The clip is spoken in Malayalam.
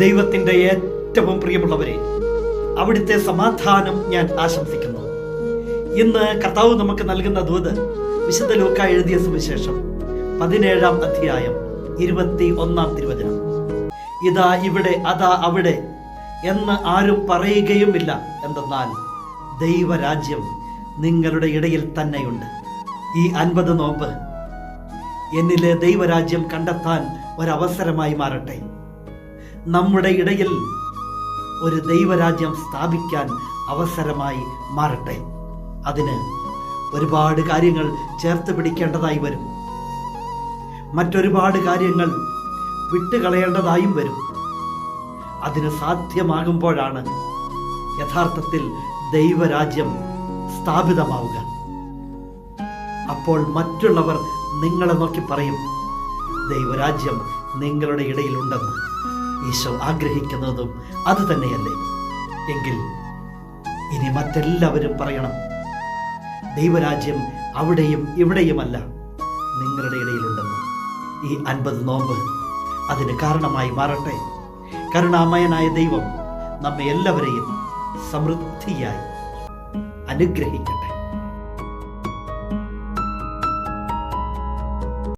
ദൈവത്തിൻ്റെ ഏറ്റവും പ്രിയമുള്ളവരെ, അവിടുത്തെ സമാധാനം ഞാൻ ആശംസിക്കുന്നു. ഇന്ന് കർത്താവ് നമുക്ക് നൽകുന്ന ദൂത് വിശുദ്ധ ലൂക്കാ എഴുതിയ സുവിശേഷം 17-ാം അധ്യായം 21-ാം തിരുവചനം. ഇതാ ഇവിടെ, അതാ അവിടെ എന്ന് ആരും പറയുകയുമില്ല, എന്തെന്നാൽ ദൈവരാജ്യം നിങ്ങളുടെ ഇടയിൽ തന്നെയുണ്ട്. ഈ 50 നോമ്പ് എന്നിലെ ദൈവരാജ്യം കണ്ടെത്താൻ ഒരവസരമായി മാറട്ടെ. നമ്മുടെ ഇടയിൽ ഒരു ദൈവരാജ്യം സ്ഥാപിക്കാൻ അവസരമായി മാറട്ടെ. അതിന് ഒരുപാട് കാര്യങ്ങൾ ചേർത്ത് പിടിക്കേണ്ടതായി വരും. മറ്റൊരുപാട് കാര്യങ്ങൾ വിട്ടുകളയേണ്ടതായും വരും. അതിന് സാധ്യമാകുമ്പോഴാണ് യഥാർത്ഥത്തിൽ ദൈവരാജ്യം സ്ഥാപിതമാവുക. അപ്പോൾ മറ്റുള്ളവർ നിങ്ങളെ നോക്കി പറയും, ദൈവരാജ്യം നിങ്ങളുടെ ഇടയിലുണ്ടെന്ന്. ഈശോ ആഗ്രഹിക്കുന്നതും അത് തന്നെയല്ലേ? എങ്കിൽ ഇനി മറ്റെല്ലാവരും പറയണം, ദൈവരാജ്യം അവിടെയും ഇവിടെയുമല്ല, നിങ്ങളുടെ ഇടയിലുണ്ടെന്ന്. ഈ 50 നോമ്പ് അതിന് കാരണമായി മാറട്ടെ. കരുണാമയനായ ദൈവം നമ്മെ എല്ലാവരെയും സമൃദ്ധിയായി അനുഗ്രഹിക്കട്ടെ.